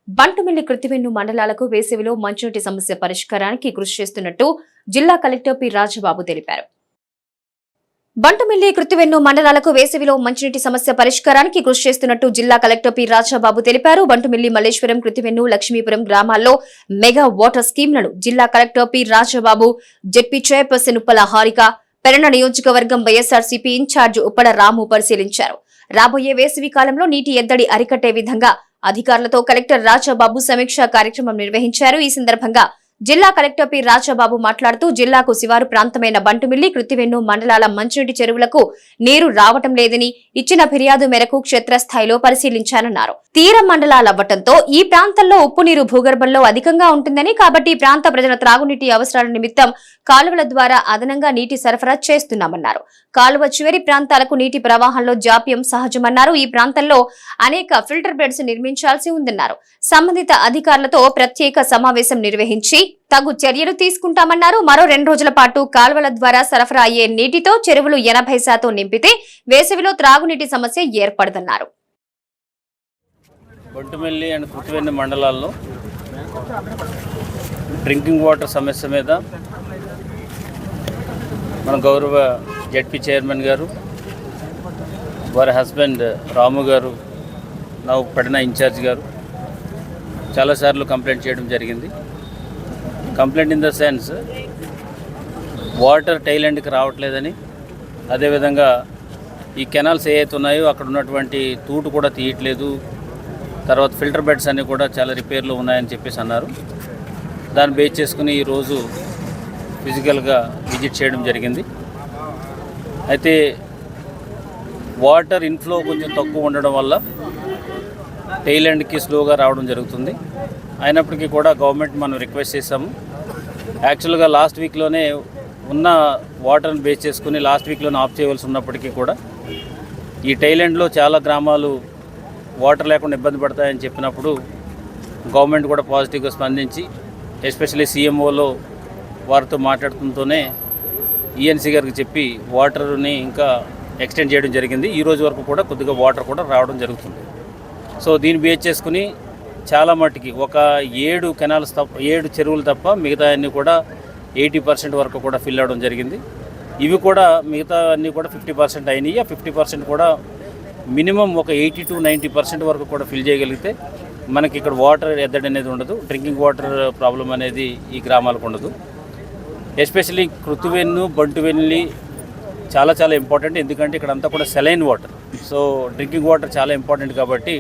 బంటుమిల్లి కృత్తివెన్ను మండలాలకు వేసవిలో మంచినీటి సమస్య పరిష్కారానికి కృషి చేస్తున్నట్టు జిల్లా కలెక్టర్ పి రాజబాబు తెలిపారు. బంటుమిల్లి కృత్తివెన్ను మండలాలకు వేసవిలో మంచినీటి సమస్య పరిష్కారానికి కృషి చేస్తున్నట్టు జిల్లా కలెక్టర్ పి రాజబాబు తెలిపారు. బంటుమిల్లి, మల్లేశ్వరం, కృత్తివెన్ను, లక్ష్మీపురం గ్రామాల్లో మెగా వాటర్ స్కీమ్లను జిల్లా collector P Rajababu, ZP chairperson Uppala Harika, పెరణ నియోజకవర్గం వైఎస్ఆర్సీపీ ఇన్ఛార్జ్ ఉప్పల రాము పరిశీలించారు. రాబోయే వేసవి కాలంలో నీటి ఎద్దడి అరికట్టే విధంగా అధికారులతో కలెక్టర్ రాజబాబు సమీక్షా కార్యక్రమం నిర్వహించారు. ఈ సందర్భంగా జిల్లా కలెక్టర్ పి రాజబాబు మాట్లాడుతూ జిల్లాకు శివారు ప్రాంతమైన బంటుమిల్లి, కృత్తివెన్ను మండలాల మంచినీటి చెరువులకు నీరు రావటం లేదని ఇచ్చిన ఫిర్యాదు మేరకు క్షేత్రస్థాయిలో పరిశీలించానన్నారు. తీర మండలాలవ్వటంతో ఈ ప్రాంతంలో ఉప్పు నీరు భూగర్భంలో అధికంగా ఉంటుందని, కాబట్టి ఈ ప్రాంత ప్రజల త్రాగునీటి అవసరాల నిమిత్తం కాలువల ద్వారా అదనంగా నీటి సరఫరా చేస్తున్నామన్నారు. కాలువ చివరి ప్రాంతాలకు నీటి ప్రవాహంలో జాప్యం సహజమన్నారు. ఈ ప్రాంతంలో అనేక ఫిల్టర్ బెడ్స్ నిర్మించాల్సి ఉందన్నారు. సంబంధిత అధికారులతో ప్రత్యేక సమావేశం నిర్వహించి తగు చర్యలు తీసుకుంటామన్నారు. మరో 2 రోజుల పాటు కాలువల ద్వారా సరఫరా అయ్యే నీటితో చెరువులు 80% నింపితే వేసవిలో త్రాగునీటి సమస్య ఏర్పడదన్నారు. బంటుమిల్లి అండ్ కృత్తివెన్ను మండలాల్లో డ్రింకింగ్ వాటర్ సమస్య మీద మన గౌరవ జెడ్పీ చైర్మన్ గారు, వారి హస్బెండ్ రాము గారు, నా పడిన ఇన్ఛార్జ్ గారు చాలాసార్లు కంప్లైంట్ చేయడం జరిగింది. Complaint in the sense water టైలెండ్కి రావట్లేదని, అదేవిధంగా ఈ కెనాల్స్ ఏవైతే ఉన్నాయో అక్కడ ఉన్నటువంటి తూటు కూడా తీయట్లేదు, తర్వాత ఫిల్టర్ బెడ్స్ అన్నీ కూడా చాలా రిపేర్లు ఉన్నాయని చెప్పేసి అన్నారు. దాన్ని బేస్ చేసుకుని ఈరోజు ఫిజికల్గా విజిట్ చేయడం జరిగింది. అయితే వాటర్ ఇన్ఫ్లో కొంచెం తక్కువ ఉండడం వల్ల టైలెండ్కి స్లోగా రావడం జరుగుతుంది. అయినప్పటికీ కూడా గవర్నమెంట్ మనం రిక్వెస్ట్ చేసాము. యాక్చువల్గా లాస్ట్ వీక్లోనే ఉన్న వాటర్ని బేస్ చేసుకుని లాస్ట్ వీక్లోనే ఆఫ్ చేయవలసి ఉన్నప్పటికీ కూడా ఈ టైలెండ్లో చాలా గ్రామాలు వాటర్ లేకుండా ఇబ్బంది పడతాయని చెప్పినప్పుడు గవర్నమెంట్ కూడా పాజిటివ్గా స్పందించి, ఎస్పెషల్లీ సీఎంఓలో వారితో మాట్లాడుతుంటూనే ఈఎన్సీ గారికి చెప్పి వాటర్ని ఇంకా ఎక్స్టెండ్ చేయడం జరిగింది. ఈ రోజు వరకు కూడా కొద్దిగా వాటర్ కూడా రావడం జరుగుతుంది. సో దీన్ని బేస్ చేసుకుని చాలా మట్టుకి ఒక 7 కెనాల్స్ తప్ప 7 చెరువులు తప్ప మిగతా అన్నీ కూడా 80% వరకు కూడా ఫిల్ అవ్వడం జరిగింది. ఇవి కూడా మిగతా అన్నీ కూడా 50% అయినాయి. ఆ 50% కూడా మినిమం ఒక 80 to 90% వరకు కూడా ఫిల్ చేయగలిగితే మనకి ఇక్కడ వాటర్ ఎద్దడి అనేది ఉండదు, డ్రింకింగ్ వాటర్ ప్రాబ్లం అనేది ఈ గ్రామాలకు ఉండదు. ఎస్పెషల్లీ కృత్తివెన్ను, బంటుమిల్లి చాలా చాలా ఇంపార్టెంట్. ఎందుకంటే ఇక్కడ అంతా కూడా saline water. So drinking water చాలా ఇంపార్టెంట్ కాబట్టి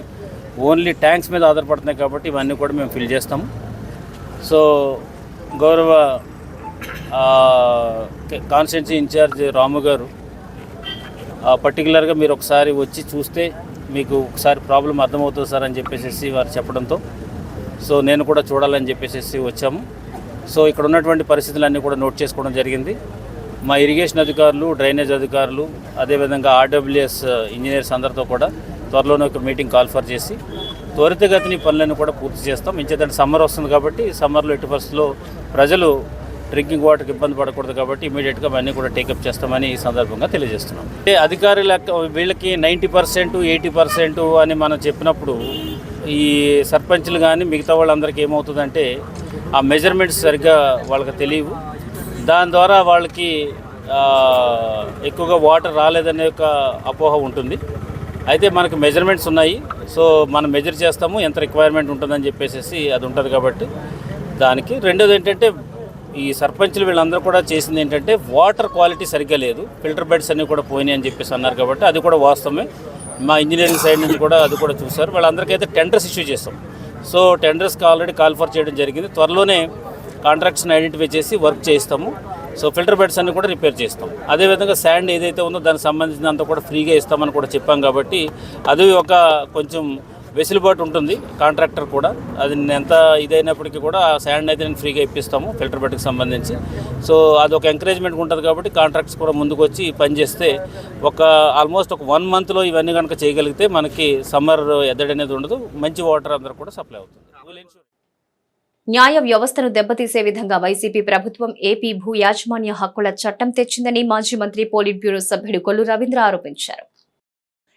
ఓన్లీ ట్యాంక్స్ మీద ఆధారపడుతున్నాయి కాబట్టి ఇవన్నీ కూడా మేము ఫిల్ చేస్తాము. సో గౌరవ కాన్స్టిట్యున్సీ ఇన్ఛార్జ్ రాము గారు పర్టికులర్గా మీరు ఒకసారి వచ్చి చూస్తే మీకు ఒకసారి ప్రాబ్లం అర్థమవుతుంది సార్ అని చెప్పేసి వారు చెప్పడంతో సో నేను కూడా చూడాలని చెప్పేసి వచ్చాము. సో ఇక్కడ ఉన్నటువంటి పరిస్థితులన్నీ కూడా నోట్ చేసుకోవడం జరిగింది. మా ఇరిగేషన్ అధికారులు, డ్రైనేజ్ అధికారులు, అదేవిధంగా ఆర్డబ్ల్యూఎస్ ఇంజనీర్స్ అందరితో కూడా త్వరలోనే ఒక మీటింగ్ కాల్ఫర్ చేసి త్వరితగతిని పనులను కూడా పూర్తి చేస్తాం. ఇంచేతంటే సమ్మర్ వస్తుంది కాబట్టి సమ్మర్లో ఎట్టి పరిస్థితుల్లో ప్రజలు డ్రింకింగ్ వాటర్కి ఇబ్బంది పడకూడదు కాబట్టి ఇమీడియట్గా అవన్నీ కూడా టేకప్ చేస్తామని ఈ సందర్భంగా తెలియజేస్తున్నాం. అధికారుల వీళ్ళకి 90%, 80% అని మనం చెప్పినప్పుడు ఈ సర్పంచ్లు కానీ మిగతా వాళ్ళందరికీ ఏమవుతుందంటే ఆ మెజర్మెంట్స్ సరిగ్గా వాళ్ళకి తెలియవు. దాని ద్వారా వాళ్ళకి ఎక్కువగా వాటర్ రాలేదనే ఒక అపోహ ఉంటుంది. అయితే మనకు మెజర్మెంట్స్ ఉన్నాయి. సో మనం మెజర్ చేస్తాము ఎంత రిక్వైర్మెంట్ ఉంటుందని చెప్పేసి అది ఉంటుంది కాబట్టి దానికి. రెండోది ఏంటంటే ఈ సర్పంచ్లు వీళ్ళందరూ కూడా చేసింది ఏంటంటే వాటర్ క్వాలిటీ సరిగ్గా లేదు, ఫిల్టర్ బెడ్స్ అన్నీ కూడా పోయినాయి అని చెప్పేసి అన్నారు కాబట్టి అది కూడా వాస్తవమే. మా ఇంజనీరింగ్ సైడ్ నుంచి కూడా అది కూడా చూశారు. వాళ్ళందరికైతే టెండర్స్ ఇష్యూ చేస్తాం. సో టెండర్స్కి ఆల్రెడీ కాల్ఫర్ చేయడం జరిగింది. త్వరలోనే కాంట్రాక్ట్స్ని ఐడెంటిఫై చేసి వర్క్ చేయిస్తాము. సో ఫిల్టర్ బెడ్స్ అన్నీ కూడా రిపేర్ చేస్తాం. అదేవిధంగా శాండ్ ఏదైతే ఉందో దానికి సంబంధించినంత కూడా ఫ్రీగా ఇస్తామని కూడా చెప్పాం కాబట్టి అది ఒక కొంచెం వెసులుబాటు ఉంటుంది కాంట్రాక్టర్ కూడా. అది ఎంత ఇదైనప్పటికీ కూడా ఆ శాండ్ అయితే నేను ఫ్రీగా ఇప్పిస్తాము ఫిల్టర్ బెడ్కి సంబంధించి. సో అదొక ఎంకరేజ్మెంట్ ఉంటుంది కాబట్టి కాంట్రాక్ట్స్ కూడా ముందుకు వచ్చి పనిచేస్తే ఆల్మోస్ట్ ఒక 1 monthలో ఇవన్నీ కనుక చేయగలిగితే మనకి సమ్మర్ ఎద్దడి అనేది ఉండదు, మంచి వాటర్ అందరూ కూడా సప్లై అవుతుంది. న్యాయ వ్యవస్థను దెబ్బతీసే విధంగా వైసీపీ ప్రభుత్వం ఏపీ భూ యాజమాన్య హక్కుల చట్టం తెచ్చిందని మాజీ మంత్రి పోలిట్ బ్యూరో సభ్యుడు కొల్లు రవీంద్ర ఆరోపించారు.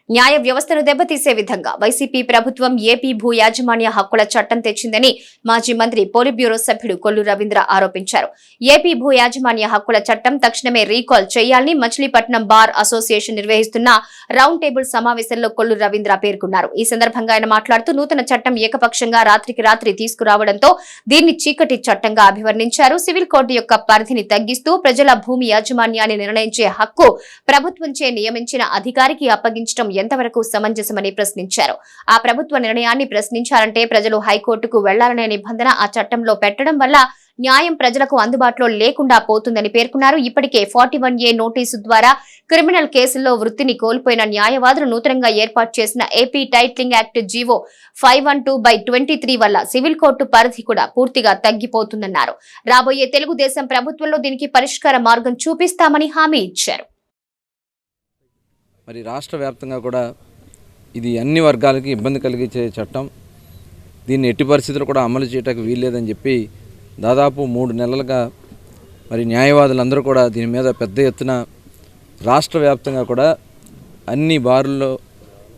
న్యాయ వ్యవస్థను దెబ్బతీసే విధంగా వైసీపీ ప్రభుత్వం ఏపీ భూ యాజమాన్య హక్కుల చట్టం తెచ్చిందని మాజీ మంత్రి పోలిట్ బ్యూరో సభ్యుడు కొల్లు రవీంద్ర ఆరోపించారు. ఏపీ భూ యాజమాన్య హక్కుల చట్టం తక్షణమే రీకాల్ చేయాలని మచిలీపట్నం బార్ అసోసియేషన్ నిర్వహిస్తున్న రౌండ్ టేబుల్ సమావేశంలో కొల్లు రవీంద్ర పేర్కొన్నారు. ఈ సందర్భంగా ఆయన మాట్లాడుతూ నూతన చట్టం ఏకపక్షంగా రాత్రికి రాత్రి తీసుకురావడంతో దీన్ని చీకటి చట్టంగా అభివర్ణించారు. సివిల్ కోర్టు యొక్క పరిధిని తగ్గిస్తూ ప్రజల భూమి యాజమాన్యాన్ని నిర్ణయించే హక్కు ప్రభుత్వంచే నియమించిన అధికారికి అప్పగించడం ఎంతవరకు సమంజసమని ప్రశ్నించారు. ఆ ప్రభుత్వ నిర్ణయాన్ని ప్రశ్నించాలంటే ప్రజలు హైకోర్టుకు వెళ్లాలనే నిబంధన ఆ చట్టంలో పెట్టడం వల్ల న్యాయం ప్రజలకు అందుబాటులో లేకుండా పోతుందని పేర్కొన్నారు. ఇప్పటికే 41A నోటీసు ద్వారా క్రిమినల్ కేసుల్లో వృత్తిని కోల్పోయిన న్యాయవాదులు నూతనంగా ఏర్పాటు చేసిన ఏపీ టైటిలింగ్ యాక్ట్ జీవో 512/23 వల్ల సివిల్ కోర్టు పరిధి కూడా పూర్తిగా తగ్గిపోతుందన్నారు. రాబోయే తెలుగుదేశం ప్రభుత్వంలో దీనికి పరిష్కార మార్గం చూపిస్తామని హామీ ఇచ్చారు. మరి రాష్ట్ర వ్యాప్తంగా కూడా ఇది అన్ని వర్గాలకి ఇబ్బంది కలిగించే చట్టం. దీన్ని ఎట్టి పరిస్థితులు కూడా అమలు చేయడానికి వీల్లేదని చెప్పి దాదాపు 3 నెలలుగా మరి న్యాయవాదులందరూ కూడా దీని మీద పెద్ద ఎత్తున రాష్ట్ర వ్యాప్తంగా కూడా అన్ని బారుల్లో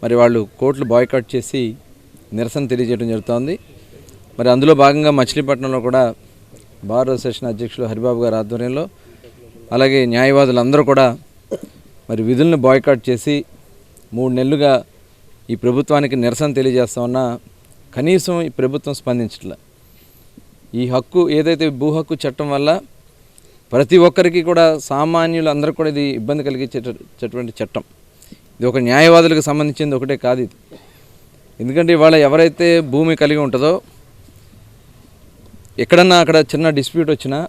మరి వాళ్ళు కోర్టులు బాయ్కాట్ చేసి నిరసన తెలియజేయడం జరుగుతోంది. మరి అందులో భాగంగా మచిలీపట్నంలో కూడా బార్ అసోసియేషన్ అధ్యక్షులు హరిబాబు గారి ఆధ్వర్యంలో అలాగే న్యాయవాదులందరూ కూడా మరి విధులను బాయ్కాట్ చేసి 3 నెలలుగా ఈ ప్రభుత్వానికి నిరసన తెలియజేస్తా ఉన్నా కనీసం ఈ ప్రభుత్వం స్పందించట్లే. ఈ హక్కు ఏదైతే భూ హక్కు చట్టం వల్ల ప్రతి ఒక్కరికి కూడా సామాన్యులు అందరూ కూడా ఇది ఇబ్బంది కలిగించేటటువంటి చట్టం. ఇది ఒక న్యాయవాదులకు సంబంధించింది ఒకటే కాదు ఇది. ఎందుకంటే ఇవాళ ఎవరైతే భూమి కలిగి ఉంటుందో ఎక్కడన్నా అక్కడ చిన్న డిస్ప్యూట్ వచ్చినా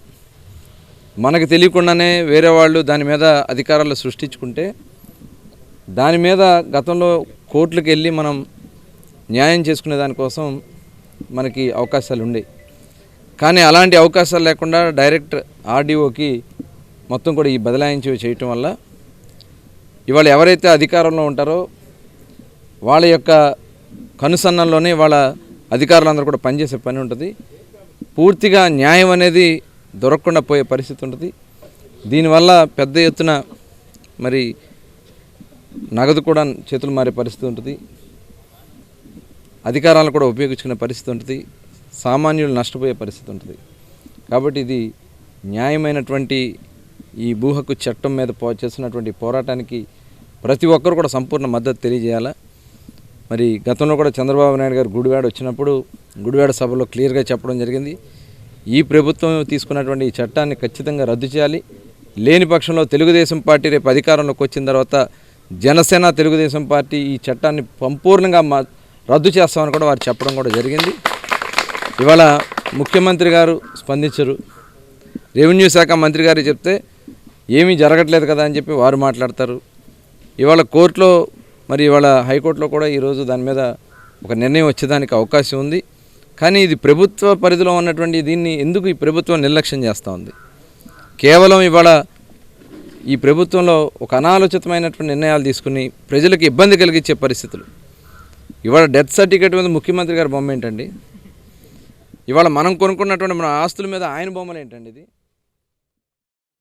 మనకు తెలియకుండానే వేరే వాళ్ళు దాని మీద అధికారాలు సృష్టించుకుంటే దాని మీద గతంలో కోర్టులకు వెళ్ళి మనం న్యాయం చేసుకునే దానికోసం మనకి అవకాశాలు ఉండేవి. కానీ అలాంటి అవకాశాలు లేకుండా డైరెక్ట్ ఆర్డీఓకి మొత్తం కూడా ఈ బదలాయించి చేయటం వల్ల ఇవాళ ఎవరైతే అధికారంలో ఉంటారో వాళ్ళ యొక్క కనుసన్నల్లోనే వాళ్ళ అధికారులందరూ కూడా పనిచేసే పని ఉంటుంది. పూర్తిగా న్యాయం అనేది దొరకకుండా పోయే పరిస్థితి ఉంటుంది. దీనివల్ల పెద్ద ఎత్తున మరి నగదు కూడా చేతులు మారే పరిస్థితి ఉంటుంది. అధికారాలను కూడా ఉపయోగించుకునే పరిస్థితి ఉంటుంది. సామాన్యులు నష్టపోయే పరిస్థితి ఉంటుంది. కాబట్టి ఇది న్యాయమైనటువంటి ఈ భూ హక్కు చట్టం మీద చేస్తున్నటువంటి పోరాటానికి ప్రతి ఒక్కరు కూడా సంపూర్ణ మద్దతు తెలియజేయాలా. మరి గతంలో కూడా చంద్రబాబు నాయుడు గారు గుడివాడ వచ్చినప్పుడు గుడివాడ సభలో క్లియర్గా చెప్పడం జరిగింది. ఈ ప్రభుత్వం తీసుకున్నటువంటి ఈ చట్టాన్ని ఖచ్చితంగా రద్దు చేయాలి. లేని పక్షంలో తెలుగుదేశం పార్టీ రేపు అధికారంలోకి వచ్చిన తర్వాత జనసేన తెలుగుదేశం పార్టీ ఈ చట్టాన్ని సంపూర్ణంగా రద్దు చేస్తామని కూడా వారు చెప్పడం కూడా జరిగింది. ఇవాళ ముఖ్యమంత్రి గారు స్పందించరు. రెవెన్యూ శాఖ మంత్రి గారు చెప్తే ఏమీ జరగట్లేదు కదా అని చెప్పి వారు మాట్లాడతారు. ఇవాళ కోర్టులో మరి ఇవాళ హైకోర్టులో కూడా ఈరోజు దాని మీద ఒక నిర్ణయం వచ్చేదానికి అవకాశం ఉంది. కానీ ఇది ప్రభుత్వ పరిధిలో ఉన్నటువంటి దీన్ని ఎందుకు ఈ ప్రభుత్వం నిర్లక్ష్యం చేస్తూ ఉంది? కేవలం ఇవాళ ఈ ప్రభుత్వంలో ఒక అనాలోచితమైనటువంటి నిర్ణయాలు తీసుకుని ప్రజలకు ఇబ్బంది కలిగించే పరిస్థితులు. ఇవాళ డెత్ సర్టిఫికేట్ మీద ముఖ్యమంత్రి గారి బొమ్మ ఏంటండి? ఇవాళ మనం కొనుక్కున్నటువంటి మన ఆస్తుల మీద ఆయన బొమ్మలు ఏంటండి? ఇది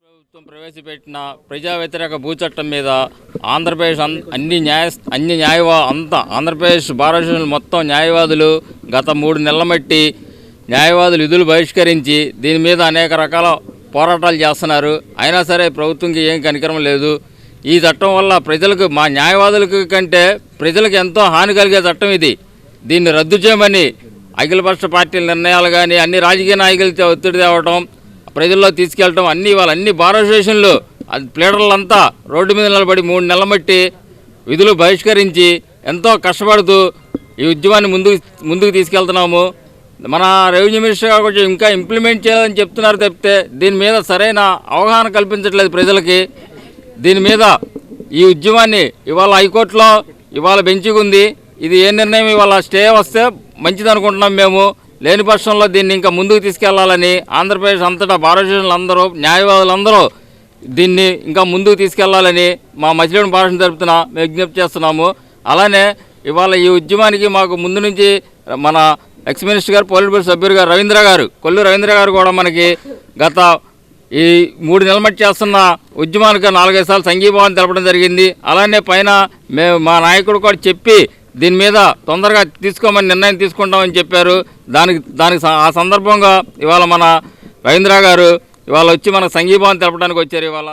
ప్రభుత్వం ప్రవేశపెట్టిన ప్రజా వ్యతిరేక భూ చట్టం మీద ఆంధ్రప్రదేశ్ ఆంధ్రప్రదేశ్ బార్ అసోసియేషన్ మొత్తం న్యాయవాదులు గత 3 నెలల మట్టి న్యాయవాదులు విధులు బహిష్కరించి దీని మీద అనేక రకాల పోరాటాలు చేస్తున్నారు. అయినా సరే ప్రభుత్వంకి ఏం కనికరం లేదు. ఈ చట్టం వల్ల ప్రజలకు, మా న్యాయవాదులకు కంటే ప్రజలకు ఎంతో హాని కలిగే చట్టం ఇది. దీన్ని రద్దు చేయమని అఖిలపక్ష పార్టీల నిర్ణయాలు కానీ అన్ని రాజకీయ నాయకులతో ఒత్తిడి తేవటం, ప్రజల్లో తీసుకెళ్ళటం, అన్ని బార్ అసోసియేషన్లు ప్లేడర్లంతా రోడ్డు మీద నిలబడి 3 నెలల మట్టి విధులు బహిష్కరించి ఎంతో కష్టపడుతూ ఈ ఉద్యమాన్ని ముందుకు తీసుకెళ్తున్నాము. మన రెవెన్యూ మినిస్టర్ కొంచెం ఇంకా ఇంప్లిమెంట్ చేయాలని చెప్తున్నారు తప్పితే దీని మీద సరైన అవగాహన కల్పించట్లేదు ప్రజలకి. దీని మీద ఈ ఉద్యమాన్ని ఇవాళ హైకోర్టులో ఇవాళ బెంచ్గా ఉంది. ఇది ఏ నిర్ణయం ఇవాళ స్టే వస్తే మంచిది అనుకుంటున్నాం మేము. లేని పక్షంలో దీన్ని ఇంకా ముందుకు తీసుకెళ్లాలని ఆంధ్రప్రదేశ్ అంతటా బార్ అసోసియేషన్లు అందరూ, న్యాయవాదులందరూ దీన్ని ఇంకా ముందుకు తీసుకెళ్లాలని మా మచిలీపట్నం బార్ అసోసియేషన్ తరపున మేము విజ్ఞప్తి చేస్తున్నాము. అలానే ఇవాళ ఈ ఉద్యమానికి మాకు ముందు నుంచి మన ఎక్స్ మినిస్టర్ గారు, పోలిట్ బ్యూరో సభ్యులు గారు కొల్లు రవీంద్ర గారు కూడా మనకి గత ఈ 3 నెలల మట్టి చేస్తున్న ఉద్యమానికి 4-5 సార్లు సంఘీభావం తెలపడం జరిగింది. అలానే పైన మా నాయకుడు కూడా చెప్పి దీని మీద తొందరగా తీసుకోమని నిర్ణయం తీసుకుంటామని చెప్పారు. దానికి ఆ సందర్భంగా ఇవాళ మన రవీంద్ర గారు ఇవాళ వచ్చి మనకు సంఘీభావం తెలపడానికి వచ్చారు. ఇవాళ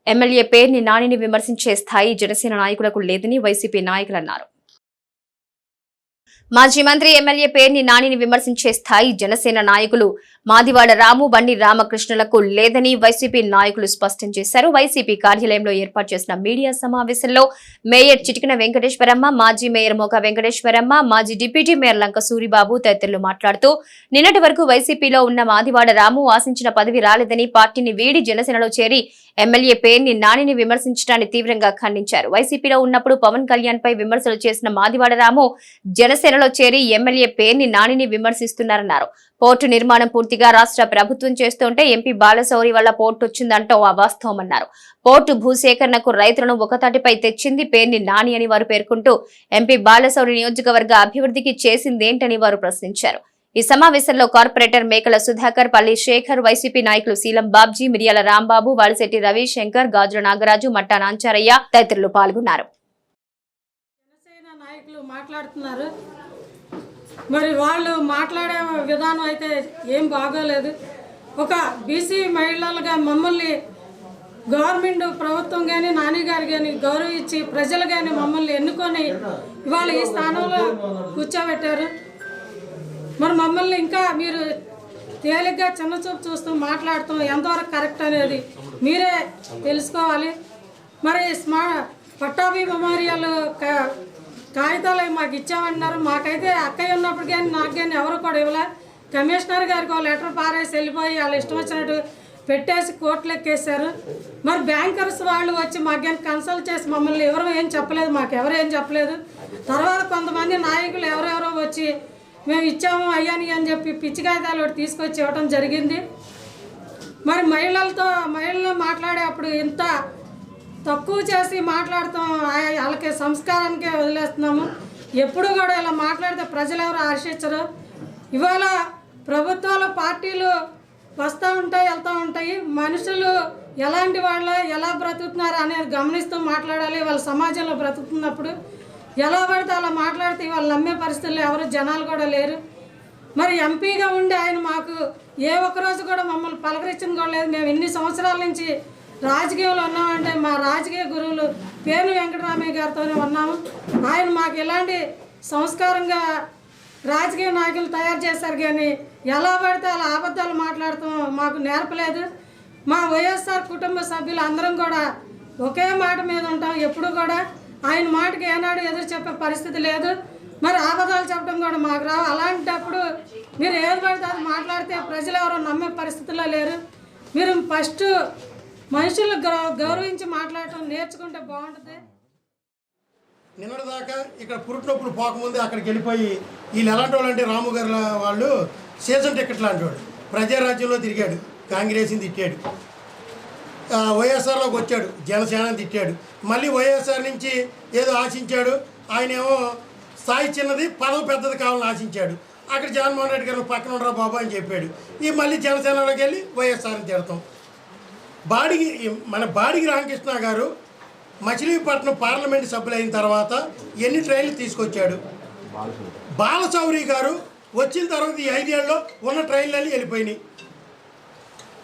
ఎమ్మెల్యే పేర్ని నానిని విమర్శించే స్థాయి జనసేన నాయకులకు లేదని వైసీపీ నాయకులు అన్నారు. మాజీ మంత్రి ఎమ్మెల్యే పేర్ని నానిని విమర్శించే స్థాయి జనసేన నాయకులు మాదివాడ రాము, బండి రామకృష్ణులకు లేదని వైసీపీ నాయకులు స్పష్టం చేశారు. వైసీపీ కార్యాలయంలో ఏర్పాటు చేసిన మీడియా సమావేశంలో మేయర్ చిటికిన వెంకటేశ్వరమ్మ, మాజీ మేయర్ మోక వెంకటేశ్వరమ్మ, మాజీ డిప్యూటీ మేయర్ లంక సూరిబాబు తదితరులు మాట్లాడుతూ నిన్నటి వరకు వైసీపీలో ఉన్న మాదివాడ రాము ఆశించిన పదవి రాలేదని పార్టీని వీడి జనసేనలో చేరి ఎమ్మెల్యే పేర్ని నానిని విమర్శించడాన్ని తీవ్రంగా ఖండించారు. వైసీపీలో ఉన్నప్పుడు పవన్ కళ్యాణ్ పై విమర్శలు చేసిన మాదివాడ రాము జనసేనలో చేరి ఎమ్మెల్యే పేర్ని నానిని విమర్శిస్తున్నారన్నారు. పోర్టు నిర్మాణం పూర్తిగా రాష్ట్ర ప్రభుత్వం చేస్తుంటే ఎంపీ బాలశౌరి వల్ల పోర్టు వచ్చిందంటూ అవాస్తవమన్నారు. పోర్టు భూసేకరణకు రైతులను ఒకతాటిపై తెచ్చింది పేర్ని నాని అని వారు పేర్కొంటూ ఎంపీ బాలశౌరి నియోజకవర్గ అభివృద్ధికి చేసిందేంటని వారు ప్రశ్నించారు. ఈ సమావేశంలో కార్పొరేటర్ మేకల సుధాకర్, పల్లి శేఖర్, వైసీపీ నాయకులు శీలం బాబ్జీ, మిరియాల రాంబాబు, వాలిశెట్టి రవిశంకర్, గాజుల నాగరాజు, మట్టా నాంచారయ్య తదితరులు పాల్గొన్నారు. మాట్లాడుతున్నారు మరి వాళ్ళు మాట్లాడే విధానం అయితే ఏం బాగోలేదు. ఒక బీసీ మహిళలుగా మమ్మల్ని గవర్నమెంట్ ప్రభుత్వం కానీ నాని గారు కానీ గౌరవించి ప్రజలు కానీ మమ్మల్ని ఎన్నుకొని ఇవాళ ఈ స్థానంలో కూర్చోబెట్టారు. మరి మమ్మల్ని ఇంకా మీరు తేలిగ్గా చిన్న చూపు చూస్తూ మాట్లాడుతూ ఎంతవరకు కరెక్ట్ అనేది మీరే తెలుసుకోవాలి. మరి పట్టాభి మెమోరియల్ కాగితాలు మాకు ఇచ్చామన్నారు. మాకైతే అక్కయ్య ఉన్నప్పుడు కానీ నాకు కానీ ఎవరు కూడా ఇవ్వలే. కమిషనర్ గారికి ఒక లెటర్ పారేసి వెళ్ళిపోయి వాళ్ళు ఇష్టం వచ్చినట్టు పెట్టేసి కోర్టులు ఎక్కేశారు. మరి బ్యాంకర్స్ వాళ్ళు వచ్చి మాకు కానీ కన్సల్ట్ చేసి మమ్మల్ని ఎవరు ఏం చెప్పలేదు, మాకు ఎవరు ఏం చెప్పలేదు. తర్వాత కొంతమంది నాయకులు ఎవరెవరో వచ్చి మేము ఇచ్చాము అయ్యాని అని చెప్పి పిచ్చి కాగితాలు ఒకటి తీసుకొచ్చి ఇవ్వడం జరిగింది. మరి మహిళలు మాట్లాడేటప్పుడు ఇంత తక్కువ చేసి మాట్లాడతాం, వాళ్ళకి సంస్కారానికే వదిలేస్తున్నాము. ఎప్పుడు కూడా ఇలా మాట్లాడితే ప్రజలు ఎవరు హర్షించరు. ఇవాళ ప్రభుత్వాలు పార్టీలు వస్తూ ఉంటాయి, వెళ్తూ ఉంటాయి. మనుషులు ఎలాంటి వాళ్ళు ఎలా బ్రతుకుతున్నారు అనేది గమనిస్తూ మాట్లాడాలి. వాళ్ళ సమాజంలో బ్రతుకుతున్నప్పుడు ఎలా పడితే అలా మాట్లాడితే వాళ్ళు నమ్మే పరిస్థితుల్లో ఎవరు జనాలు కూడా లేరు. మరి ఎంపీగా ఉండి ఆయన మాకు ఏ ఒక్కరోజు కూడా మమ్మల్ని పలకరించింది కూడా లేదు. మేము ఇన్ని సంవత్సరాల నుంచి రాజకీయంలో ఉన్నామంటే మా రాజకీయ గురువులు పేర్ని వెంకటరామయ్య గారితోనే ఉన్నాము. ఆయన మాకు ఎలాంటి సంస్కారంగా రాజకీయ నాయకులు తయారు చేశారు కానీ ఎలా పడితే అలా అబద్ధాలు మాట్లాడతాం మాకు నేర్పలేదు. మా వైఎస్ఆర్ కుటుంబ సభ్యులు అందరం కూడా ఒకే మాట మీద ఉంటాం. ఎప్పుడు కూడా ఆయన మాటకి ఏనాడు ఎదురు చెప్పే పరిస్థితి లేదు. మరి అబద్ధాలు చెప్పడం కూడా మాకు రావు. అలాంటప్పుడు మీరు ఏది పడితే అది మాట్లాడితే ప్రజలు ఎవరో నమ్మే పరిస్థితుల్లో లేరు. మీరు ఫస్ట్ మనుషులు గౌరవించి మాట్లాడటం నేర్చుకుంటే బాగుంటుంది. నిన్నటిదాకా ఇక్కడ పురుటినొప్పులు పోకముందే అక్కడికి వెళ్ళిపోయి వీళ్ళు ఎలాంటి వాళ్ళు అంటే రాము గారు వాళ్ళు సీజన్ టికెట్ లాంటి వాడు. ప్రజారాజ్యంలో తిరిగాడు, కాంగ్రెస్ని తిట్టాడు, వైఎస్ఆర్లోకి వచ్చాడు, జనసేనని తిట్టాడు, మళ్ళీ వైఎస్ఆర్ నుంచి ఏదో ఆశించాడు. ఆయనేమో స్థాయి చిన్నది పదవి పెద్దది కావాలని ఆశించాడు. అక్కడ జగన్మోహన్ రెడ్డి గారు పక్కన ఉండరా బాబు అని చెప్పాడు. ఈ మళ్ళీ జనసేనలోకి వెళ్ళి వైఎస్ఆర్ని తిడతాం. మన బాడిగి రామకృష్ణ గారు మచిలీపట్నం పార్లమెంటు సభ్యులైన తర్వాత ఎన్ని ట్రైన్లు తీసుకొచ్చాడు. బాలశౌరి గారు వచ్చిన తర్వాత ఈ 5 ఏళ్ళలో ఉన్న ట్రైన్లన్నీ వెళ్ళిపోయినాయి.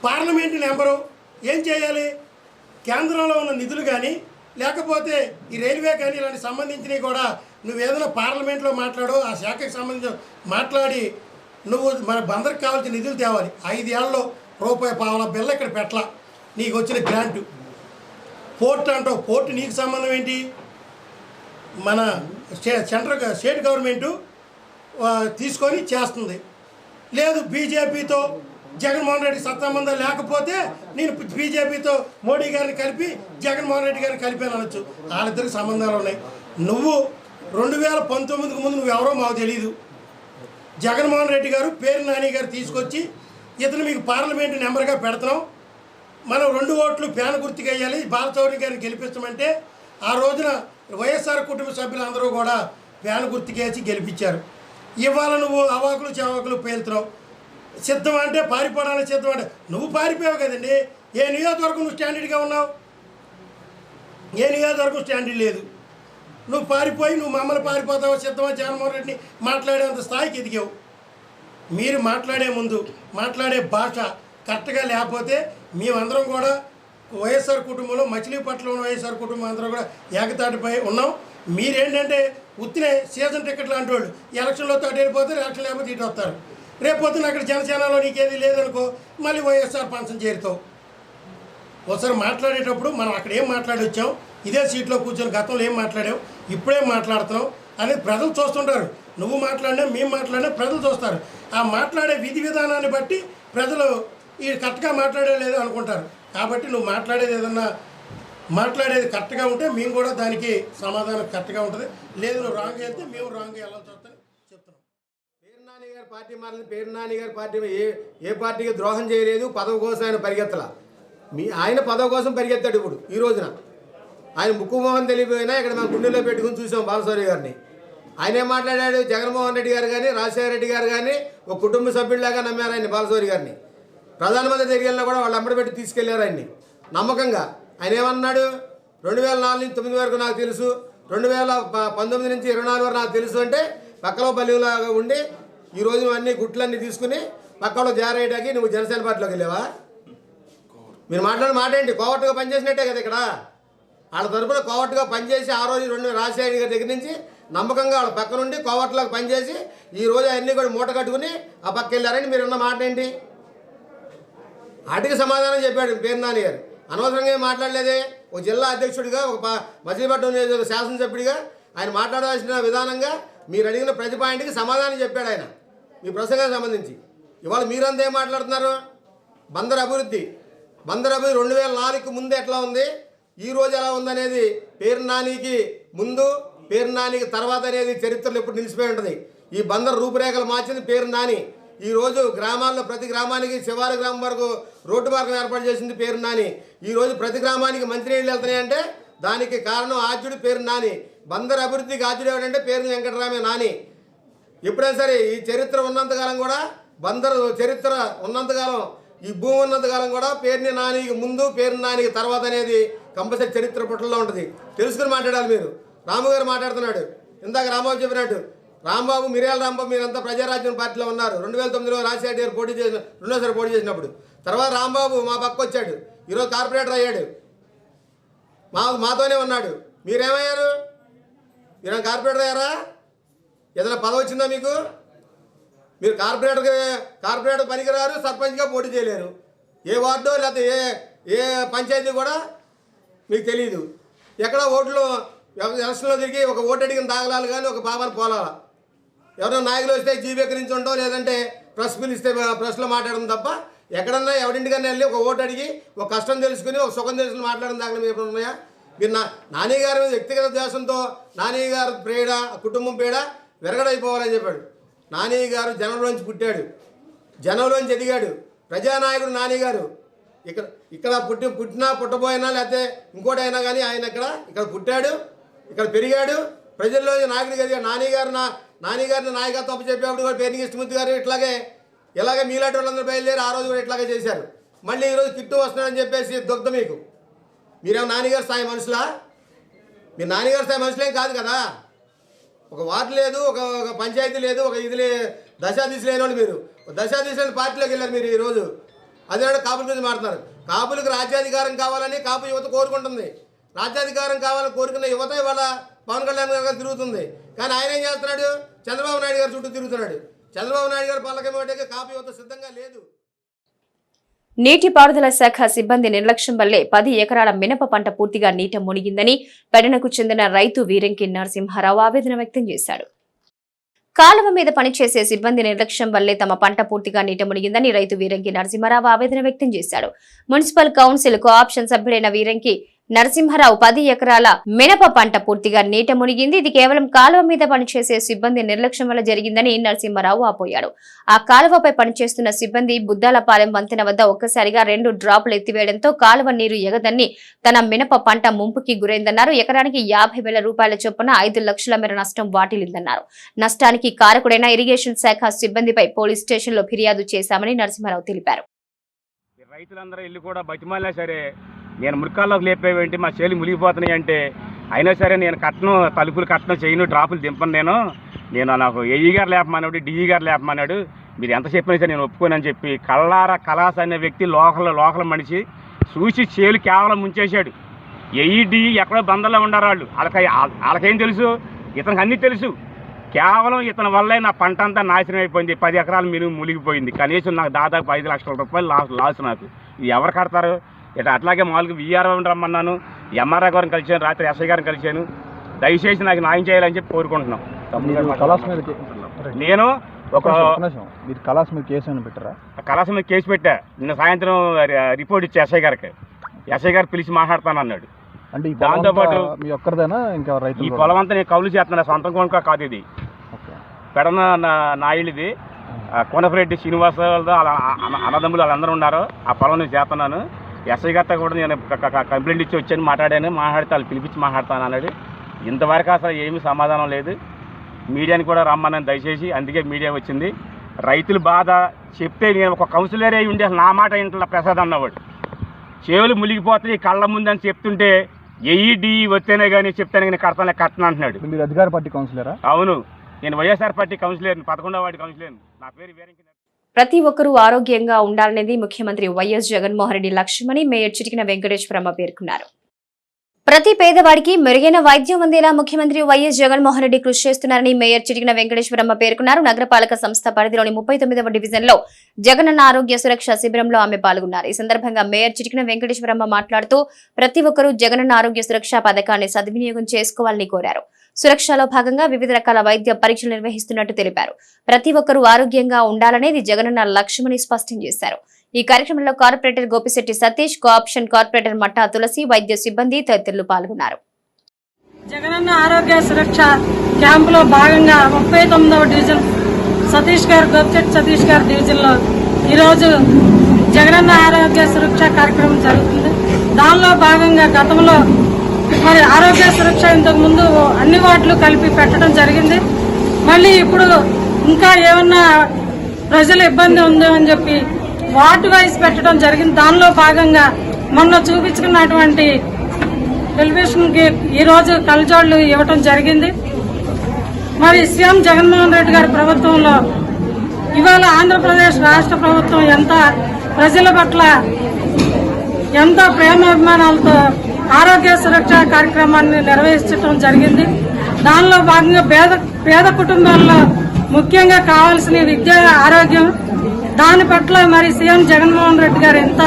పార్లమెంటు నెంబరు ఏం చేయాలి? కేంద్రంలో ఉన్న నిధులు కానీ లేకపోతే ఈ రైల్వే కానీ ఇలాంటి సంబంధించినవి కూడా నువ్వు ఏదైనా పార్లమెంట్లో మాట్లాడో ఆ శాఖకు సంబంధించి మాట్లాడి నువ్వు మన బందరికి కావాల్సిన నిధులు తేవాలి. 5 ఏళ్ళలో ₹1 బిల్ల ఇక్కడ పెట్టలా. నీకు వచ్చిన గ్రాంటు పోర్ట్ అంటావు. పోర్టు నీకు సంబంధం ఏంటి? మన స్టేట్ గవర్నమెంటు తీసుకొని చేస్తుంది. లేదు బీజేపీతో జగన్మోహన్ రెడ్డి సత్సంబంధం లేకపోతే నేను బీజేపీతో మోడీ గారిని కలిపి జగన్మోహన్ రెడ్డి గారిని కలిపాను అనొచ్చు. వాళ్ళిద్దరికి సంబంధాలు ఉన్నాయి. నువ్వు 2019కు ముందు నువ్వెవరో మాకు తెలీదు. జగన్మోహన్ రెడ్డి గారు పేర్ని నాని గారు తీసుకొచ్చి ఇతను మీకు పార్లమెంటు నెంబర్గా పెడతాం, మనం 2 ఓట్లు ఫ్యాన్ గుర్తుకు వేయాలి, బాలశౌరి గారిని గెలిపించమంటే ఆ రోజున వైఎస్ఆర్ కుటుంబ సభ్యులందరూ కూడా ఫ్యాన్ గుర్తుకేసి గెలిపించారు. ఇవాళ నువ్వు అవాకులు చవాకులు పేలుతున్నావు. సిద్ధం అంటే పారిపోవడానికి సిద్ధం అంటే నువ్వు పారిపోయావు కదండి. ఏ నియోజకవర్గం నువ్వు స్టాండర్డ్గా ఉన్నావు? ఏ నియోజకవర్గం స్టాండర్డ్ లేదు. నువ్వు పారిపోయి నువ్వు మమ్మల్ని పారిపోతావు సిద్ధమా జగన్మోహన్ రెడ్డిని మాట్లాడేంత స్థాయికి ఎదిగావు. మీరు మాట్లాడే ముందు మాట్లాడే భాష కరెక్ట్గా లేకపోతే మేమందరం కూడా వైఎస్ఆర్ కుటుంబంలో మచిలీపట్నంలో ఉన్న వైఎస్ఆర్ కుటుంబం అందరం కూడా ఏకతాటిపై ఉన్నాం. మీరేంటంటే ఉత్తినే సీజన్ టికెట్ లాంటి వాళ్ళు ఎలక్షన్లో తోటి వెళ్ళిపోతారు, ఎలక్షన్ లేకపోతే ఇటు వస్తారు. రేపు పొద్దున అక్కడ జనసేనలో నీకేది లేదనుకో మళ్ళీ వైఎస్ఆర్ పంచం చేరుతావు. ఒకసారి మాట్లాడేటప్పుడు మనం అక్కడ ఏం మాట్లాడి వచ్చాం, ఇదే సీట్లో కూర్చొని గతంలో ఏం మాట్లాడాం, ఇప్పుడేం మాట్లాడుతున్నాం అనేది ప్రజలు చూస్తుంటారు. నువ్వు మాట్లాడినా మేము మాట్లాడినా ప్రజలు చూస్తారు. ఆ మాట్లాడే విధి విధానాన్ని బట్టి ప్రజలు ఈ కరెక్ట్గా మాట్లాడే లేదు అనుకుంటారు. కాబట్టి నువ్వు మాట్లాడేది ఏదన్నా మాట్లాడేది కరెక్ట్గా ఉంటే మేము కూడా దానికి సమాధానం కరెక్ట్గా ఉంటుంది. లేదు నువ్వు రాంగ్ వెళ్తే మేము రాంగ్ వెళ్ళాల్సి వస్తుందని చెప్తున్నాం. పేరు నాని గారి పార్టీ మారింది. పేరు నాని గారి పార్టీ ఏ పార్టీకి ద్రోహం చేయలేదు. పదవి కోసం ఆయన పరిగెత్తల. ఆయన పదవి కోసం పరిగెత్తాడు. ఇప్పుడు ఈ రోజున ఆయన ముక్కుమోహన్ తెలియపోయినా ఇక్కడ మనం గుండెల్లో పెట్టుకుని చూసాం బాలశౌరి గారిని. ఆయన ఏం మాట్లాడాడు? జగన్మోహన్ రెడ్డి గారు కానీ రాజశేఖర రెడ్డి గారు కానీ ఒక కుటుంబ సభ్యుడిలాగా నమ్మారు ఆయన బాలశౌరి గారిని. ప్రధానమంత్రి దగ్గరికి వెళ్ళినా కూడా వాళ్ళు అమ్మడి పెట్టి తీసుకెళ్లారు ఆయన్ని నమ్మకంగా. ఆయన ఏమన్నాడు? 2004 నుంచి 9 వరకు నాకు తెలుసు, 2019 నుంచి 24 వరకు నాకు తెలుసు అంటే పక్కలో బలిలాగా ఉండి ఈరోజు నువ్వు అన్ని గుట్లన్నీ తీసుకుని పక్కలో జారేయడానికి నువ్వు జనసేన పార్టీలోకి వెళ్ళావా? మీరు మాట్లాడిన మాట ఏంటి? కోవర్టుగా పనిచేసినట్టే కదా. ఇక్కడ వాళ్ళ తరపున కోవర్టుగా పనిచేసి ఆ రోజు రాజశేఖర గారి దగ్గర నుంచి నమ్మకంగా వాళ్ళ పక్క నుండి కోవర్టులకు పనిచేసి ఈ రోజు అవన్నీ కూడా మూట కట్టుకుని ఆ పక్క వెళ్ళారని మీరు ఉన్న మాట ఏంటి? వాటికి సమాధానం చెప్పాడు పేరు నాని గారు. అనవసరంగా ఏం మాట్లాడలేదే. ఒక జిల్లా అధ్యక్షుడిగా, ఒక మచిలీపట్నం నియోజకవర్గ శాసనసభ్యుడిగా ఆయన మాట్లాడాల్సిన విధానంగా మీరు అడిగిన ప్రతి పాయింట్కి సమాధానం చెప్పాడు ఆయన మీ ప్రసంగానికి సంబంధించి. ఇవాళ మీరంతా ఏం మాట్లాడుతున్నారు? బందర్ అభివృద్ధి 2004కి ముందు ఎట్లా ఉంది, ఈ రోజు ఎలా ఉందనేది పేరు నానికి ముందు పేరు నానికి తర్వాత అనేది చరిత్రలో ఎప్పుడు నిలిచిపోయి ఉంటుంది. ఈ బందర్ రూపురేఖలు మార్చింది పేరు నాని. ఈరోజు గ్రామాల్లో ప్రతి గ్రామానికి శివారు గ్రామం వరకు రోడ్డు మార్గం ఏర్పాటు చేసింది పేరు నాని. ఈరోజు ప్రతి గ్రామానికి మంచినీళ్ళు వెళ్తున్నాయంటే దానికి కారణం ఆద్యుడు పేరు నాని. బందర్ అభివృద్ధికి ఆద్యుడు ఎవడంటే పేరు వెంకటరామే నాని. ఎప్పుడైనా సరే ఈ చరిత్ర ఉన్నంతకాలం కూడా, బందర్ చరిత్ర ఉన్నంతకాలం, ఈ భూమి ఉన్నంతకాలం కూడా పేరుని నానికి ముందు పేరు నానికి తర్వాత అనేది కంపల్సరీ చరిత్ర పుటల్లో ఉంటుంది. తెలుసుకుని మాట్లాడాలి మీరు. రాము గారు మాట్లాడుతున్నాడు ఇందాక రాంబాబు చెప్పినట్టు. రాంబాబు మిర్యాల రాంబాబు మీరంతా ప్రజారాజ్యం పార్టీలో ఉన్నారు. 2009లో రాజశేఖర గారు రెండోసారి పోటీ చేసినప్పుడు. తర్వాత రాంబాబు మా పక్క వచ్చాడు. ఈరోజు కార్పొరేటర్ అయ్యాడు. మాతోనే ఉన్నాడు. మీరేమయ్యారు? మీరు కార్పొరేటర్ అయ్యారా? ఏదైనా పదవి వచ్చిందా మీకు? మీరు కార్పొరేటర్ పనికిరారు, సర్పంచ్గా పోటీ చేయలేరు. ఏ వార్డో లేకపోతే ఏ పంచాయతీ కూడా మీకు తెలియదు. ఎక్కడ ఓట్లు ఎలక్షన్లో తిరిగి ఒక ఓటు అడిగిన దాఖలాలు కానీ ఒక పాపని పోలాలా. ఎవరైనా నాయకులు వస్తే జీబీ నుంచి ఉండో లేదంటే ప్రెస్ పిలిస్తే ప్రెస్లో మాట్లాడడం తప్ప ఎక్కడన్నా ఎవరింటికన్నా వెళ్ళి ఒక ఓటు అడిగి ఒక కష్టం తెలుసుకుని ఒక సుఖం తెలుసుకుని మాట్లాడిన దాఖలు మీరు ఎప్పుడు ఉన్నాయా? మీరు నాని గారి వ్యక్తిగత దేశంతో నాని గారు పేడ కుటుంబం పేడ విరగడైపోవాలని చెప్పాడు. నాని గారు జనంలోంచి పుట్టాడు, జనంలోంచి ఎదిగాడు. ప్రజానాయకుడు నాని గారు. ఇక్కడ పుట్టినా పుట్టబోయినా లేకపోతే ఇంకోటైనా కానీ ఆయన ఇక్కడ పుట్టాడు, ఇక్కడ పెరిగాడు, ప్రజల్లో నాయకుడిగా ఎదిగాడు. నాని గారిని నాయకత్వం చెప్పేప్పుడు కూడా పేరుని కృష్ణమూర్తి గారు ఇలాగే మీలాంటి వాళ్ళందరూ బయలుదేరి ఆ రోజు కూడా ఇట్లాగే చేశారు. మళ్ళీ ఈరోజు కిట్టు వస్తున్నాడని చెప్పేసి దొగ్ధ మీకు. మీరేమో నాన్నగారి స్థాయి మనుషులా? మీరు నాన్నగారి స్థాయి మనుషులేం కాదు కదా. ఒక వార్డు లేదు, ఒక పంచాయతీ లేదు, ఒక ఇది దశాదిశ లేని వాళ్ళు మీరు. దశాదిశ లేని పార్టీలోకి వెళ్ళారు మీరు ఈరోజు. అదే కాపుల గురించి మాట్లాడుతున్నారు. కాపులకు రాజ్యాధికారం కావాలని కాపు యువత కోరుకుంటుంది. రాజ్యాధికారం కావాలని కోరుకున్న యువత ఇవాళ పవన్ కళ్యాణ్ గారు తిరుగుతుంది. కానీ ఆయన ఏం చేస్తున్నాడు? చంద్రబాబు నాయుడు గారు చుట్టూ తిరుగుతున్నాడు. చంద్రబాబు నాయుడు గారు పల్లకమేటకి కాపు యువత సిద్ధంగా లేదు. నీటిపారుదల శాఖ సిబ్బంది నిర్లక్ష్యం వల్లే 10 ఎకరాల మినప పంట పూర్తిగా నీట మునిగిందని పెడనకు చెందిన రైతు వీరంకి నరసింహారావు ఆవేదన వ్యక్తం చేశాడు. కాలువ మీద పనిచేసే సిబ్బంది నిర్లక్ష్యం వల్లే తమ పంట పూర్తిగా నీట మునిగిందని రైతు వీరంకి నరసింహారావు ఆవేదన వ్యక్తం చేశాడు. మున్సిపల్ కౌన్సిల్ కోఆప్షన్ సభ్యుడైన వీరంకి నరసింహారావు 10 ఎకరాల మినప పంట పూర్తిగా నీట మునిగింది. ఇది కేవలం కాలువ మీద పనిచేసే సిబ్బంది నిర్లక్ష్యం వల్ల జరిగిందని నరసింహారావు ఆపోయాడు. ఆ కాలువపై పనిచేస్తున్న సిబ్బంది బుద్దాలపాలెం వంతెన వద్ద ఒక్కసారిగా 2 డ్రాపులు ఎత్తివేయడంతో కాలువ నీరు ఎగదన్ని తన మినప పంట ముంపుకి గురైందన్నారు. ఎకరానికి 50,000 రూపాయల చొప్పున 5 లక్షల మేర నష్టం వాటిల్లిందన్నారు. నష్టానికి కారకుడైన ఇరిగేషన్ శాఖ సిబ్బందిపై పోలీస్ స్టేషన్లో ఫిర్యాదు చేశామని నరసింహారావు తెలిపారు. రైతులందరూ ఇల్లు కూడా బతిమాలినా సరే నేను మురికాల్లోకి లేపేవేంటి, మా చేలు మునిగిపోతున్నాయి అంటే అయినా సరే నేను కట్టను, తలుపులు కట్టను, చేయను, డ్రాపులు దింపను. నేను నాకు ఏఈ గారు లేపమన్నాడు, డిఈ గారు లేపమన్నాడు, మీరు ఎంత చెప్పినా సరే నేను ఒప్పుకోనని చెప్పి కలాస్ అనే వ్యక్తి లోకల్ మనిషి చూసి చేలు కేవలం ముంచేశాడు. ఏఈ డిఈ ఎక్కడో బందర్లో ఉండారు వాళ్ళు, వాళ్ళకేం తెలుసు, ఇతనికి అన్నీ తెలుసు. కేవలం ఇతని వల్లే నా పంట అంతా నాశనం అయిపోయింది. 10 ఎకరాలు మినుము మునిగిపోయింది. కనీసం నాకు దాదాపు 5 లక్షల రూపాయలు లాస్ నాకు. ఇది ఎవరు కడతారు? ఇట్లా అట్లాగే మామూలుగా విఆర్ఓ రమ్మన్నాను, ఎంఆర్ఓ గారిని కలిశాను, రాత్రి ఎస్ఐ గారిని కలిశాను. దయచేసి నాకు న్యాయం చేయాలని చెప్పి కోరుకుంటున్నాం. నేను మీరు కలాస్ మీద కేసు ఏమైనా పెట్టారా? కలాస్ మీద కేసు పెట్టా. నిన్న సాయంత్రం రిపోర్ట్ ఇచ్చా ఎస్ఐ గారికి. ఎస్ఐ గారు పిలిచి మాట్లాడతానన్నాడు. అంటే దాంతోపాటు మీ ఒక్కరిదేనా ఇంకా రైతు? ఈ పొలం అంతా నేను కౌలు చేస్తున్నాను, సొంతం కొనుక కాదు. ఇది పెడన నా ఇల్లుది. కోనపరెడ్డి శ్రీనివాస అన్నదమ్ములు వాళ్ళందరూ ఉన్నారు. ఆ పొలం నేను చేస్తున్నాను. ఎస్ఐ గారితో కూడా నేను కంప్లైంట్ ఇచ్చి వచ్చాను, మాట్లాడితే వాళ్ళు పిలిపించి మాట్లాడతాను అన్నాడు. ఇంతవరకు అసలు ఏమీ సమాధానం లేదు. మీడియాని కూడా రమ్మన్నాను దయచేసి, అందుకే మీడియా వచ్చింది. రైతుల బాధ చెప్తే నేను ఒక కౌన్సిలర్ అయి ఉండే నా మాట ఇంట్లో ప్రసాద్ అన్నవాడు. చేవులు మునిగిపోతాయి కళ్ళ ముందని చెప్తుంటే ఏఈడి వస్తేనే కానీ చెప్తాను కానీ కట్టను అంటున్నాడు. మీరు అధికార పార్టీ కౌన్సిలరా? అవును, నేను వైఎస్ఆర్ పార్టీ కౌన్సిలర్, 11వ వార్డు కౌన్సిలర్. నా పేరు వేరే. ప్రతి ఒక్కరూ ఆరోగ్యంగా ఉండాలనేది ముఖ్యమంత్రి వైఎస్ జగన్మోహన్ రెడ్డి లక్ష్యమని మేయర్ చిటికిన వెంకటేశ్వరమ్మ పేర్కొన్నారు. ప్రతి పేదవాడికి మెరుగైన వైద్యం అందేలా ముఖ్యమంత్రి వైఎస్ జగన్మోహన్ రెడ్డి కృషి చేస్తున్నారని మేయర్ చిటికిన వెంకటేశ్వరమ్మ పేర్కొన్నారు. నగరపాలక సంస్థ పరిధిలోని 39వ డివిజన్లో జగనన్న ఆరోగ్య సురక్ష శిబిరంలో ఆమె పాల్గొన్నారు. ఈ సందర్భంగా మేయర్ చిటికిన వెంకటేశ్వరమ్మ మాట్లాడుతూ ప్రతి ఒక్కరూ జగనన్న ఆరోగ్య సురక్ష పథకాన్ని సద్వినియోగం చేసుకోవాలని కోరారు. సురక్షలో భాగంగా వివిధ రకాల వైద్య పరీక్షలు నిర్వహిస్తున్నట్టు తెలిపారు. ప్రతి ఒక్కరూ ఆరోగ్యంగా ఉండాలనేది జగనన్న లక్ష్యమని స్పష్టం చేశారు. ఈ కార్యక్రమంలో corporator Gopisetti Satish, co option corporator Matta Tulasi, వైద్య సిబ్బంది తదితరులు పాల్గొన్నారు. జగనన్న ఆరోగ్య సురక్ష క్యాంపులో భాగంగా 39వ డివిజన్ గోపిశెట్టి సతీష్ గారి డివిజన్లో ఈరోజు జగనన్న ఆరోగ్య సురక్ష కార్యక్రమం జరుగుతుంది. దానిలో భాగంగా గతంలో మరి ఆరోగ్య సురక్ష ఇంతకు ముందు అన్ని వార్డులు కలిపి పెట్టడం జరిగింది. మళ్ళీ ఇప్పుడు ఇంకా ఏమన్నా ప్రజల ఇబ్బంది ఉందో అని చెప్పి వార్డు వైజ్ పెట్టడం జరిగింది. దానిలో భాగంగా మొన్న చూపించుకున్నటువంటి టెలివిజన్కి ఈరోజు కలజోళ్లు ఇవ్వటం జరిగింది. మరి సీఎం జగన్మోహన్ రెడ్డి గారి ప్రభుత్వంలో ఇవాళ ఆంధ్రప్రదేశ్ రాష్ట్ర ప్రభుత్వం ఎంత ప్రజల పట్ల ఎంత ప్రేమాభిమానాలతో ఆరోగ్య సురక్ష కార్యక్రమాన్ని నిర్వహించడం జరిగింది. దానిలో భాగంగా పేద కుటుంబాల్లో ముఖ్యంగా కావాల్సిన విద్య, ఆరోగ్యం, దాని పట్ల మరి సీఎం జగన్మోహన్ రెడ్డి గారు ఎంత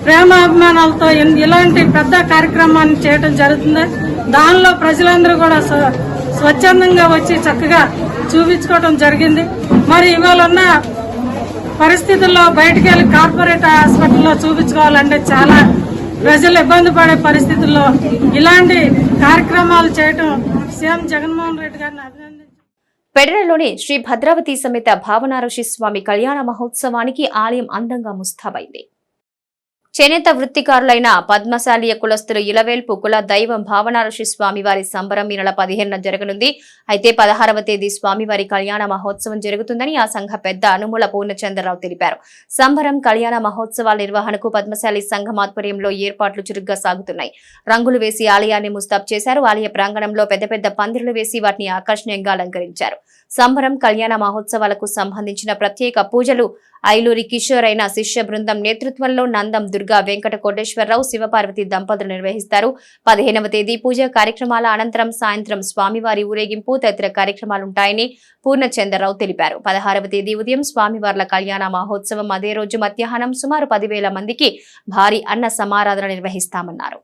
ప్రేమాభిమానాలతో ఇలాంటి పెద్ద కార్యక్రమాన్ని చేయడం జరుగుతుంది. దానిలో ప్రజలందరూ కూడా స్వచ్ఛందంగా వచ్చి చక్కగా చూపించుకోవడం జరిగింది. మరి ఇవాళ ఉన్న పరిస్థితుల్లో బయటికి వెళ్ళి కార్పొరేట్ హాస్పిటల్లో చూపించుకోవాలంటే చాలా ప్రజలు ఇబ్బంది పడే పరిస్థితుల్లో ఇలాంటి కార్యక్రమాలు చేయడం సీఎం జగన్మోహన్ రెడ్డి గారిని అభినందించారు. పెడరలోని శ్రీ భద్రావతి సమేత భావనారుషి స్వామి కళ్యాణ మహోత్సవానికి ఆలయం అందంగా ముస్తాబైంది. చేనేత వృత్తికారులైన పద్మశాలీయ కులస్తులు ఇలవేల్పు కుల దైవం భావనారుషి స్వామివారి సంబరం ఈ నెల 15న జరగనుంది. అయితే 16వ తేదీ స్వామివారి కళ్యాణ మహోత్సవం జరుగుతుందని ఆ సంఘ పెద్ద అనుమూల పూర్ణచంద్రరావు తెలిపారు. సంబరం కళ్యాణ మహోత్సవాల నిర్వహణకు పద్మశాలి సంఘం ఆధ్వర్యంలో ఏర్పాట్లు చురుగ్గా సాగుతున్నాయి. రంగులు వేసి ఆలయాన్ని ముస్తాబు చేశారు. ఆలయ ప్రాంగణంలో పెద్ద పెద్ద పందిరులు వేసి వాటిని ఆకర్షణీయంగా అలంకరించారు. సంబరం కళ్యాణ మహోత్సవాలకు సంబంధించిన ప్రత్యేక పూజలు ఐలూరి కిషోర్ అయిన శిష్య బృందం నేతృత్వంలో నందం దుర్గా వెంకట కోటేశ్వరరావు శివపార్వతి దంపతులు నిర్వహిస్తారు. 15వ తేదీ పూజా కార్యక్రమాల అనంతరం సాయంత్రం స్వామివారి ఊరేగింపు తదితర కార్యక్రమాలుంటాయని పూర్ణచంద్రరావు తెలిపారు. 16వ తేదీ ఉదయం స్వామివార్ల కళ్యాణ మహోత్సవం, అదే రోజు మధ్యాహ్నం సుమారు 10,000 మందికి భారీ అన్న సమారాధన నిర్వహిస్తామన్నారు.